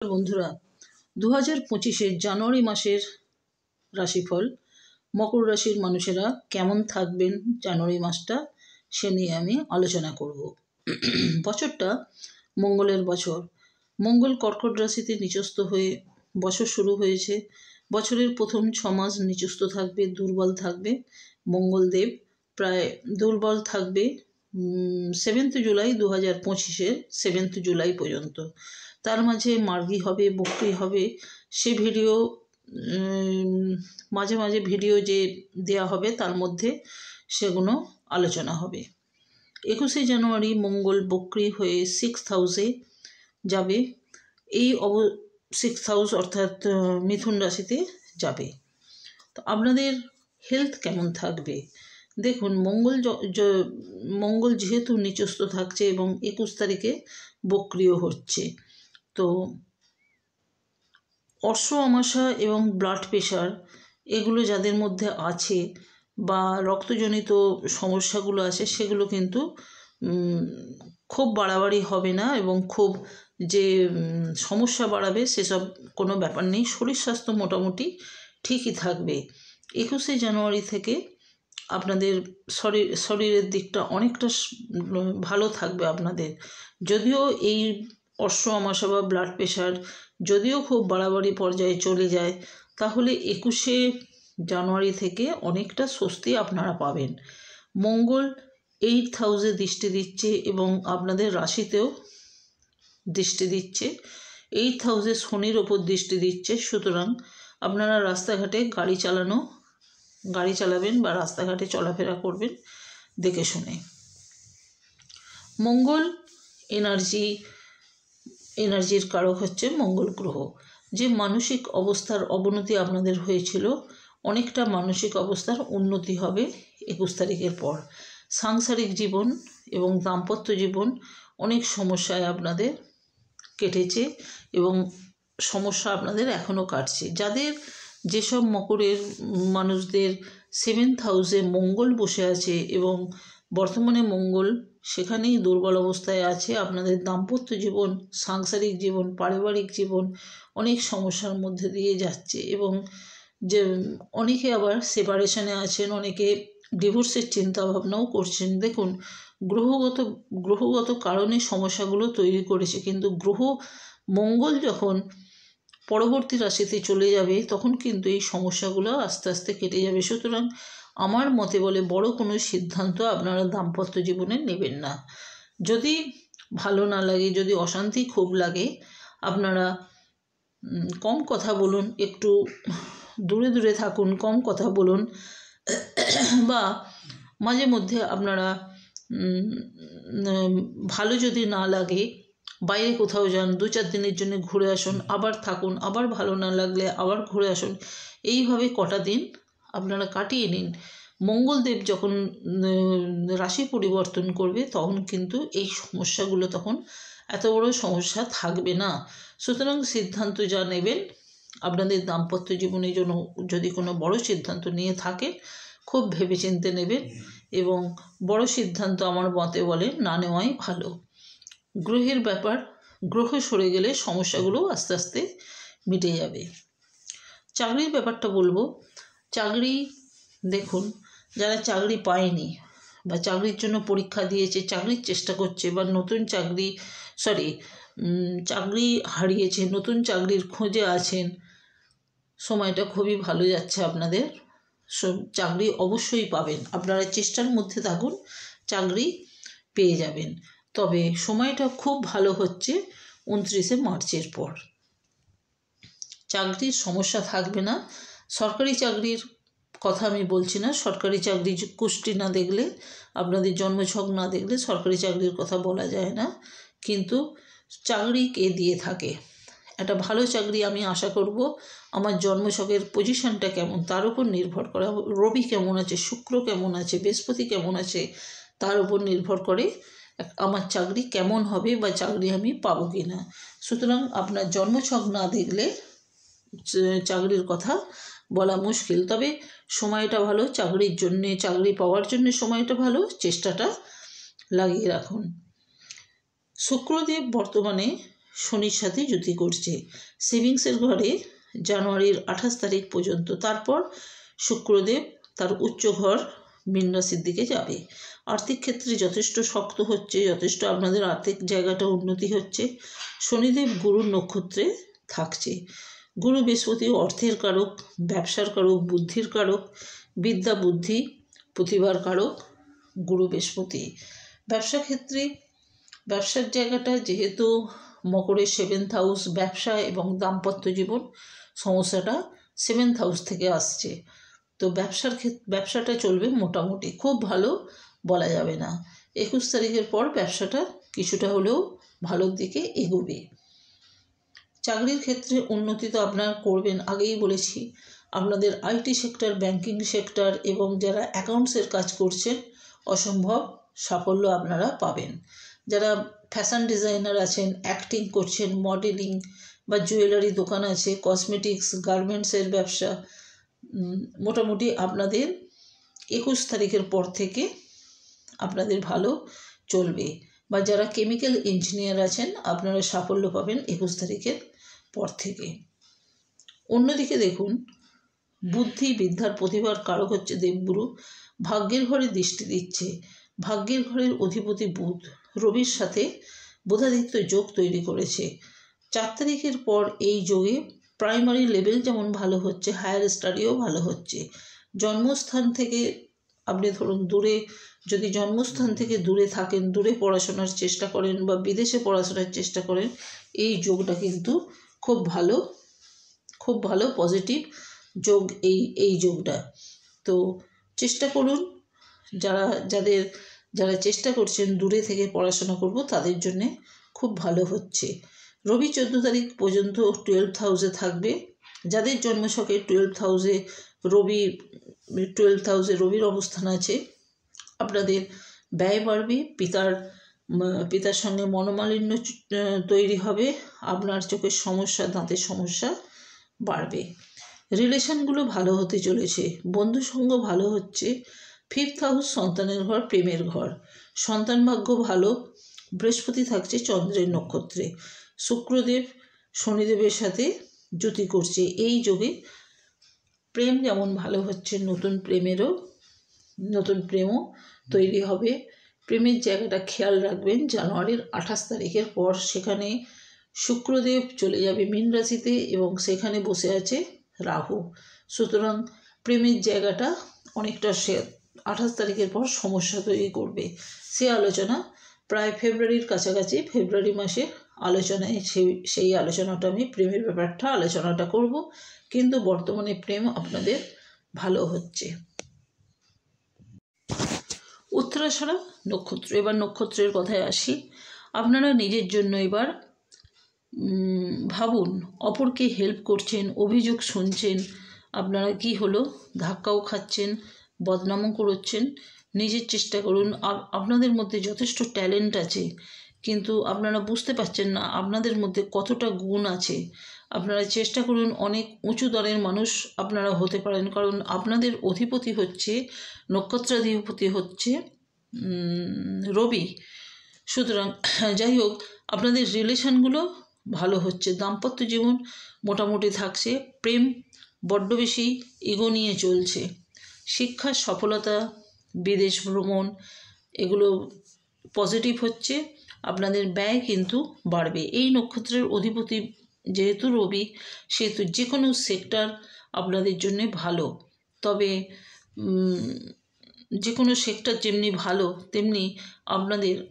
বন্ধুরা, 2025-এর জানুয়ারি মাসের রাশিফল মকর রাশির মানুষেরা কেমন থাকবেন জানুয়ারি মাসটা সে নিয়ে আমি আলোচনা করব। বছরটা মঙ্গলের বছর। মঙ্গল কর্কট রাশিতে নিচস্থ হয়ে বছর শুরু হয়েছে। বছরের প্রথম 6 মাস নিচস্থ থাকবে, দুর্বল থাকবে। মঙ্গলদেব প্রায় দুর্বল থাকবে 7 জুলাই 2025-এর 7 জুলাই পর্যন্ত। তার মাঝে মার্গী হবে, বক্রি হবে, সে ভিডিও মাঝে মাঝে ভিডিও যে দেয়া হবে তার মধ্যে সেগুলো আলোচনা হবে। 21শে জানুয়ারি মঙ্গল বক্রি হয়ে 6th হাউসে যাবে। এই 6th হাউস অর্থাৎ মিথুন রাশিতে যাবে। তো আপনাদের হেলথ কেমন থাকবে দেখুন। মঙ্গল যেহেতু নিচস্থ থাকছে এবং 21 তারিখে বক্রিয় হচ্ছে, তো অর্শ আমাশা এবং ব্লাড প্রেশার এগুলো যাদের মধ্যে আছে বা রক্তজনিত সমস্যাগুলো আছে সেগুলো কিন্তু খুব বাড়াবাড়ি হবে না এবং খুব যে সমস্যা বাড়াবে সেসব কোনো ব্যাপার নেই। শরীর স্বাস্থ্য মোটামুটি ঠিকই থাকবে। 21শে জানুয়ারি থেকে আপনাদের শরীরের দিকটা অনেকটা ভালো থাকবে আপনাদের। যদিও এই অর্শ আমাশা বা ব্লাড প্রেশার যদিও খুব বাড়াবাড়ি পর্যায়ে চলে যায়, তাহলে 21শে জানুয়ারি থেকে অনেকটা স্বস্তি আপনারা পাবেন। মঙ্গল 8th হাউসে দৃষ্টি দিচ্ছে এবং আপনাদের রাশিতেও দৃষ্টি দিচ্ছে। 8th হাউসে শনির ওপর দৃষ্টি দিচ্ছে। সুতরাং আপনারা রাস্তাঘাটে গাড়ি চালাবেন বা রাস্তাঘাটে চলাফেরা করবেন দেখে শুনে। মঙ্গল এনার্জির কারক হচ্ছে মঙ্গল গ্রহ। যে মানসিক অবস্থার অবনতি আপনাদের হয়েছিল, অনেকটা মানসিক অবস্থার উন্নতি হবে 21 তারিখের পর। সাংসারিক জীবন এবং দাম্পত্য জীবন অনেক সমস্যায় আপনাদের কেটেছে এবং সমস্যা আপনাদের এখনও কাটছে। যেসব মকরের মানুষদের 7th হাউসে মঙ্গল বসে আছে এবং বর্তমানে মঙ্গল সেখানেই দুর্বল অবস্থায় আছে, আপনাদের দাম্পত্য জীবন, সাংসারিক জীবন, পারিবারিক জীবন অনেক সমস্যার মধ্যে দিয়ে যাচ্ছে এবং যে অনেকে আবার সেপারেশনে আছেন, অনেকে ডিভোর্সের চিন্তা ভাবনাও করছেন। দেখুন, গ্রহগত কারণে সমস্যাগুলো তৈরি করেছে, কিন্তু মঙ্গল যখন পরবর্তী রাশিতে চলে যাবে তখন কিন্তু এই সমস্যাগুলো আস্তে আস্তে কেটে যাবে। সুতরাং আমার মতে বলে বড় কোনো সিদ্ধান্ত আপনারা দাম্পত্য জীবনে নেবেন না। যদি ভালো না লাগে, যদি অশান্তি খুব লাগে, আপনারা কম কথা বলুন, একটু দূরে দূরে থাকুন, কম কথা বলুন, বা মাঝে মধ্যে আপনারা ভালো যদি না লাগে বাইরে কোথাও যান, 2-4 দিনের জন্য ঘুরে আসুন, আবার থাকুন, আবার ভালো না লাগলে আবার ঘুরে আসুন। এইভাবে কটা দিন আপনারা কাটিয়ে নিন। মঙ্গলদেব যখন রাশি পরিবর্তন করবে তখন কিন্তু এই সমস্যাগুলো তখন এত বড় সমস্যা থাকবে না। সুতরাং সিদ্ধান্ত যা নেবেন আপনাদের দাম্পত্য জীবনের জন্য, যদি কোনো বড় সিদ্ধান্ত নিয়ে থাকেন খুব ভেবেচিন্তে নেবেন এবং বড় সিদ্ধান্ত আমার মতে বলে না নেওয়াই ভালো। গ্রহের ব্যাপার, গ্রহ সরে গেলে সমস্যাগুলো আস্তে আস্তে মিটে যাবে। চাকরির ব্যাপারটা বলবো। চাকরি দেখুন, যারা চাকরি পায়নি বা চাকরির জন্য পরীক্ষা দিয়েছে, চাকরির চেষ্টা করছে বা চাকরি হারিয়েছে, নতুন চাকরির খোঁজে আছেন, সময়টা খুবই ভালো যাচ্ছে আপনাদের। চাকরি অবশ্যই পাবেন, আপনারা চেষ্টার মধ্যে থাকুন, চাকরি পেয়ে যাবেন। তবে সময়টা খুব ভালো হচ্ছে 29শে মার্চের পর। চাকরির সমস্যা থাকবে না। সরকারি চাকরির কথা আমি বলছি না। সরকারি চাকরি কুষ্টি না দেখলে, আপনাদের জন্মছক না দেখলে সরকারি চাকরির কথা বলা যায় না। কিন্তু চাকরি কে দিয়ে থাকে, একটা ভালো চাকরি আমি আশা করব আমার জন্মছকের পজিশনটা কেমন তার উপর নির্ভর করে, রবি কেমন আছে, শুক্র কেমন আছে, বৃহস্পতি কেমন আছে তার উপর নির্ভর করে আমার চাকরি কেমন হবে বা চাকরি আমি পাবো কি না। সুতরাং আপনার জন্মছক না দেখলে চাকরির কথা বলা মুশকিল। তবে সময়টা ভালো চাকরি পাওয়ার জন্য সময়টা ভালো, চেষ্টাটা লাগিয়ে রাখুন। শুক্রদেব বর্তমানে শনির সাথে যুতি করছে। সেভিংসের ঘরে জানুয়ারির 28 তারিখ পর্যন্ত, তারপর শুক্রদেব তার উচ্চ ঘর মীন রাশির দিকে যাবে। আর্থিক ক্ষেত্রে যথেষ্ট শক্ত হচ্ছে, যথেষ্ট আপনাদের আর্থিক জায়গাটা উন্নতি হচ্ছে। শনিদেব গুরুর নক্ষত্রে থাকছে। গুরু বৃহস্পতি অর্থের কারক, ব্যবসার কারক, বুদ্ধির কারক, বিদ্যা বুদ্ধি প্রতিভার কারক গুরু বৃহস্পতি। ব্যবসা ক্ষেত্রে ব্যবসার জায়গাটা যেহেতু মকরের 7th হাউস, ব্যবসা এবং দাম্পত্য জীবন সমস্যাটা 7th হাউস থেকে আসছে। তো ব্যবসাটা চলবে মোটামুটি, খুব ভালো বলা যাবে না। 21 তারিখের পর ব্যবসাটা কিছুটা হলেও ভালোর দিকে এগোবে। চাকরির ক্ষেত্রে উন্নতি তো আপনারা করবেন, আগেই বলেছি। আপনাদের আইটি সেক্টর, ব্যাংকিং সেক্টর এবং যারা অ্যাকাউন্টসের কাজ করছেন অসম্ভব সাফল্য আপনারা পাবেন। যারা ফ্যাশন ডিজাইনার আছেন, অ্যাক্টিং করছেন, মডেলিং বা জুয়েলারি দোকান আছে, কসমেটিক্স, গার্মেন্টসের ব্যবসা, মোটামুটি আপনাদের 21 তারিখের পর থেকে আপনাদের ভালো চলবে। বা যারা কেমিক্যাল ইঞ্জিনিয়ার আছেন আপনারা সাফল্য পাবেন 21 তারিখের পর থেকে। অন্যদিকে দেখুন, বুদ্ধি বিদ্যার প্রতিভার কারক হচ্ছে দেবগুরু। ভাগ্যের ঘরে দৃষ্টি দিচ্ছে। ভাগ্যের ঘরের অধিপতি বুধ রবির সাথে বুধাদিত্য যোগ তৈরি করেছে। 4 তারিখের পর এই যোগে প্রাইমারি লেভেল যেমন ভালো হচ্ছে, হায়ার স্টাডিও ভালো হচ্ছে। জন্মস্থান থেকে আপনি ধরুন দূরে, যদি জন্মস্থান থেকে দূরে থাকেন, দূরে পড়াশোনার চেষ্টা করেন বা বিদেশে পড়াশোনার চেষ্টা করেন, এই যোগটা কিন্তু খুব ভালো পজিটিভ যোগ এই যোগটা। তো চেষ্টা করুন, যারা চেষ্টা করছেন দূরে থেকে পড়াশোনা করব তাদের জন্যে খুব ভালো হচ্ছে। রবি 14 তারিখ পর্যন্ত 12th হাউসে থাকবে। যাদের জন্মছকে 12th হাউসে রবির অবস্থান আছে, আপনাদের ব্যয় বাড়বে, পিতার সঙ্গে মনোমালিন্য তৈরি হবে, আপনার চোখের সমস্যা, দাঁতের সমস্যা বাড়বে। রিলেশনগুলো ভালো হতে চলেছে, বন্ধুসঙ্গ ভালো হচ্ছে। 5th হাউস সন্তানের ঘর, প্রেমের ঘর, সন্তান ভাগ্য ভালো। বৃহস্পতি থাকছে চন্দ্রের নক্ষত্রে। শুক্রদেব শনিদেবের সাথে যুতি করছে। এই যোগে প্রেম যেমন ভালো হচ্ছে, নতুন প্রেমও তৈরি হবে। প্রেমের জায়গাটা খেয়াল রাখবেন। জানুয়ারির 28 তারিখের পর সেখানে শুক্রদেব চলে যাবে মীন রাশিতে এবং সেখানে বসে আছে রাহু। সুতরাং প্রেমের জায়গাটা অনেকটা 28 তারিখের পর সমস্যা তৈরি করবে। সে আলোচনা প্রায় ফেব্রুয়ারির কাছাকাছি, ফেব্রুয়ারি মাসে আলোচনায় সেই আলোচনাটা আমি প্রেমের ব্যাপারটা আলোচনাটা করব। কিন্তু বর্তমানে প্রেম আপনাদের ভালো হচ্ছে। উত্তরাষাঢ়া নক্ষত্র, এবার নক্ষত্রের কথায় আসি। আপনারা নিজের জন্য এবার ভাবুন, অপরকে হেল্প করছেন, অভিযোগ শুনছেন, আপনারা কি হলো ধাক্কাও খাচ্ছেন, বদনামও করছেন। নিজের চেষ্টা করুন। আপনাদের মধ্যে যথেষ্ট ট্যালেন্ট আছে, কিন্তু আপনারা বুঝতে পারছেন না আপনাদের মধ্যে কতটা গুণ আছে। আপনারা চেষ্টা করুন, অনেক উঁচু দরের মানুষ আপনারা হতে পারেন, কারণ আপনাদের অধিপতি হচ্ছে, নক্ষত্রাধিপতি হচ্ছে রবি। সুতরাং যাই হোক, আপনাদের রিলেশনগুলো ভালো হচ্ছে, দাম্পত্য জীবন মোটামুটি থাকছে, প্রেম বড্ড বেশি ইগো নিয়ে চলছে। শিক্ষার সফলতা, বিদেশ ভ্রমণ এগুলো পজিটিভ হচ্ছে। আপনাদের ব্যয় কিন্তু বাড়বে। এই নক্ষত্রের অধিপতি যেহেতু রবি, সেহেতু যে কোনো সেক্টর আপনাদের জন্য ভালো। তবে যে কোনো সেক্টর যেমনি ভালো, তেমনি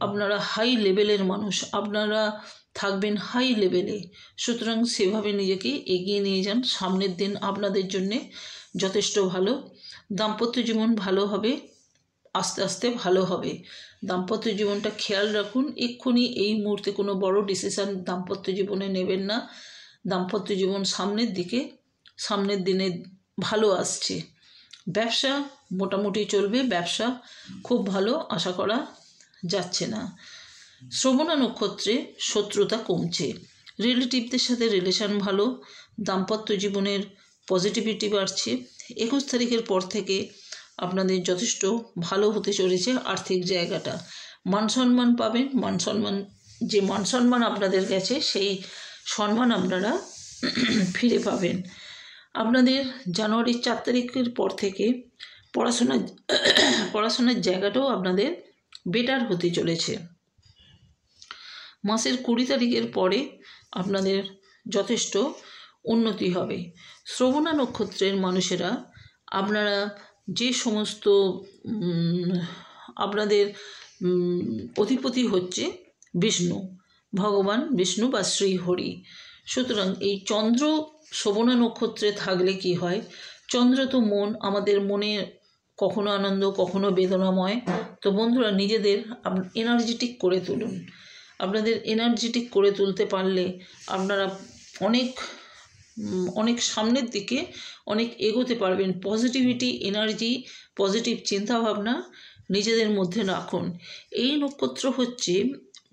আপনারা হাই লেভেলের মানুষ, আপনারা থাকবেন হাই লেভেলে। সুতরাং সেভাবে নিজেকে এগিয়ে নিয়ে যান। সামনের দিন আপনাদের জন্যে যথেষ্ট ভালো। দাম্পত্য জীবন ভালো হবে, আস্তে আস্তে ভালো হবে। দাম্পত্য জীবনটা খেয়াল রাখুন। এক্ষুনি এই মুহূর্তে কোনো বড় ডিসিশন দাম্পত্য জীবনে নেবেন না। দাম্পত্য জীবন সামনের দিনে ভালো আসছে। ব্যবসা মোটামুটি চলবে, ব্যবসা খুব ভালো আশা করা যাচ্ছে না। শ্রবণা নক্ষত্রে শত্রুতা কমছে, রিলেটিভদের সাথে রিলেশন ভালো, দাম্পত্য জীবনের পজিটিভিটি বাড়ছে। 21 তারিখের পর থেকে আপনাদের যথেষ্ট ভালো হতে চলেছে আর্থিক জায়গাটা। মান সম্মান পাবেন, মান সম্মান যে মান সম্মান আপনাদের গেছে সেই সম্মান আপনারা ফিরে পাবেন। আপনাদের জানুয়ারির 4 তারিখের পর থেকে পড়াশোনার জায়গাটাও আপনাদের বেটার হতে চলেছে। মাসের 20 তারিখের পরে আপনাদের যথেষ্ট উন্নতি হবে। শ্রবণা নক্ষত্রের মানুষেরা আপনারা যে সমস্ত আপনাদের অধিপতি হচ্ছে বিষ্ণু, ভগবান বিষ্ণু বা শ্রীহরি। সুতরাং এই চন্দ্র শ্রবণা নক্ষত্রে থাকলে কি হয়, চন্দ্র তো মন, আমাদের মনে কখনো আনন্দ কখনো বেদনাময়। তো বন্ধুরা, নিজেদের এনার্জেটিক করে তুলুন। আপনাদের এনার্জেটিক করে তুলতে পারলে আপনারা অনেক সামনের দিকে অনেক এগোতে পারবেন। পজিটিভিটি, এনার্জি, পজিটিভ চিন্তাভাবনা নিজেদের মধ্যে রাখুন। এই নক্ষত্র হচ্ছে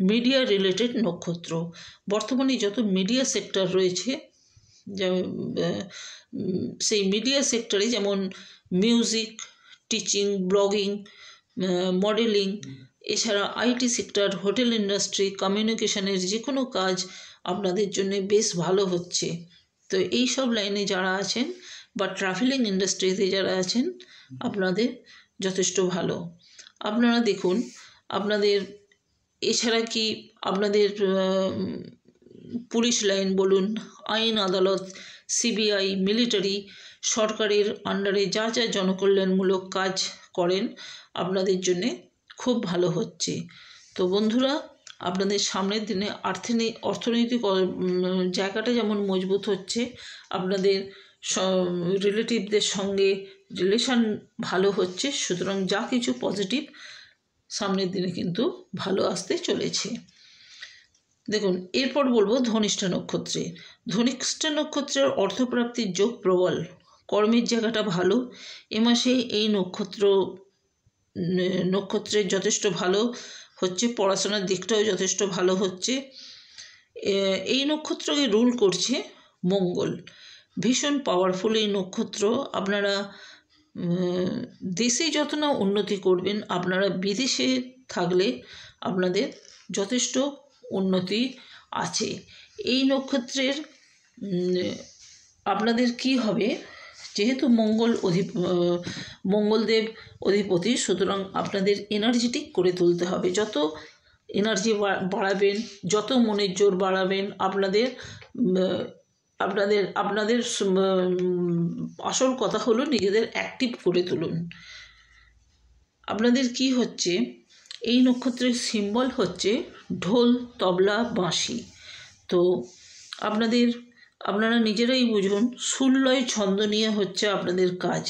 মিডিয়া রিলেটেড নক্ষত্র। বর্তমানে যত মিডিয়া সেক্টর রয়েছে, সেই মিডিয়া সেক্টরে যেমন মিউজিক, টিচিং, ব্লগিং, মডেলিং, এছাড়া আইটি সেক্টর, হোটেল ইন্ডাস্ট্রি, কমিউনিকেশনের যে কোনো কাজ আপনাদের জন্য বেশ ভালো হচ্ছে। তো এই সব লাইনে যারা আছেন বা ট্রাভেলিং ইন্ডাস্ট্রিতে যারা আছেন, আপনাদের যথেষ্ট ভালো। আপনারা দেখুন, আপনাদের এছাড়া কি আপনাদের পুলিশ লাইন বলুন, আইন আদালত, সিবিআই, মিলিটারি, সরকারের আন্ডারে যা যা জনকল্যাণমূলক কাজ করেন, আপনাদের জন্যে খুব ভালো হচ্ছে। তো বন্ধুরা, আপনাদের সামনের দিনে অর্থনৈতিক জায়গাটা যেমন মজবুত হচ্ছে, আপনাদের রিলেটিভদের সঙ্গে রিলেশন ভালো হচ্ছে। সুতরাং যা কিছু পজিটিভ সামনের দিনে কিন্তু ভালো আসতে চলেছে। দেখুন, এরপর বলবো ধনিষ্ঠা নক্ষত্রে। ধনিষ্ঠা নক্ষত্রের অর্থপ্রাপ্তির যোগ প্রবল, কর্মের জায়গাটা ভালো। এ মাসে এই নক্ষত্রের যথেষ্ট ভালো হচ্ছে, পড়াশোনার দিকটাও যথেষ্ট ভালো হচ্ছে। এই নক্ষত্রকে রুল করছে মঙ্গল, ভীষণ পাওয়ারফুল এই নক্ষত্র। আপনারা দেশে যত না উন্নতি করবেন, আপনারা বিদেশে থাকলে আপনাদের যথেষ্ট উন্নতি আছে। এই নক্ষত্রের আপনাদের কি হবে, যেহেতু মঙ্গলদেব অধিপতি, সুতরাং আপনাদের এনার্জেটিক করে তুলতে হবে। যত এনার্জি বাড়াবেন, যত মনের জোর বাড়াবেন, আপনাদের আসল কথা হলো নিজেদের অ্যাক্টিভ করে তুলুন। আপনাদের কি হচ্ছে, এই নক্ষত্রের সিম্বল হচ্ছে ঢোল, তবলা, বাঁশি। তো আপনারা নিজেরাই বুঝুন, সুরলয় ছন্দ নিয়ে হচ্ছে আপনাদের কাজ।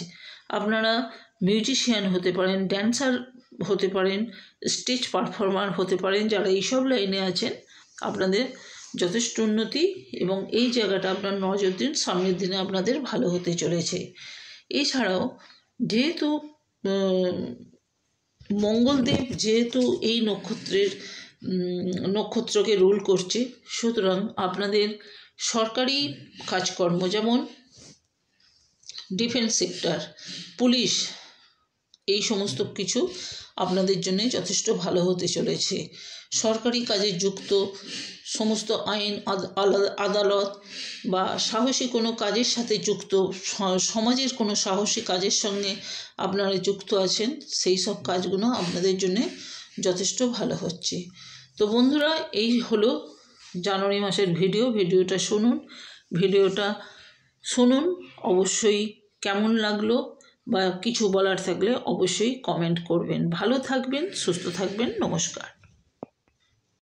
আপনারা মিউজিশিয়ান হতে পারেন, ড্যান্সার হতে পারেন, স্টেজ পারফর্মার হতে পারেন। যারা এইসব লাইনে আছেন, আপনাদের যথেষ্ট উন্নতি এবং এই জায়গাটা আপনার নজর দিন, সামনের দিনে আপনাদের ভালো হতে চলেছে। এছাড়াও যেহেতু মঙ্গলদেব এই নক্ষত্রকে রুল করছে, সুতরাং আপনাদের সরকারি কাজকর্ম যেমন ডিফেন্স সেক্টর, পুলিশ, এই সমস্ত কিছু আপনাদের জন্য যথেষ্ট ভালো হতে চলেছে। সরকারি কাজে যুক্ত সমস্ত আইন আদালত বা সাহসী কোনো কাজের সাথে যুক্ত, সমাজের কোনো সাহসী কাজের সঙ্গে আপনারা যুক্ত আছেন, সেই সব কাজগুলো আপনাদের জন্য যথেষ্ট ভালো হচ্ছে। তো বন্ধুরা, এই হলো জানুয়ারি মাসের ভিডিওটা শুনুন। অবশ্যই কেমন লাগলো বা কিছু বলার থাকলে অবশ্যই কমেন্ট করবেন। ভালো থাকবেন, সুস্থ থাকবেন। নমস্কার।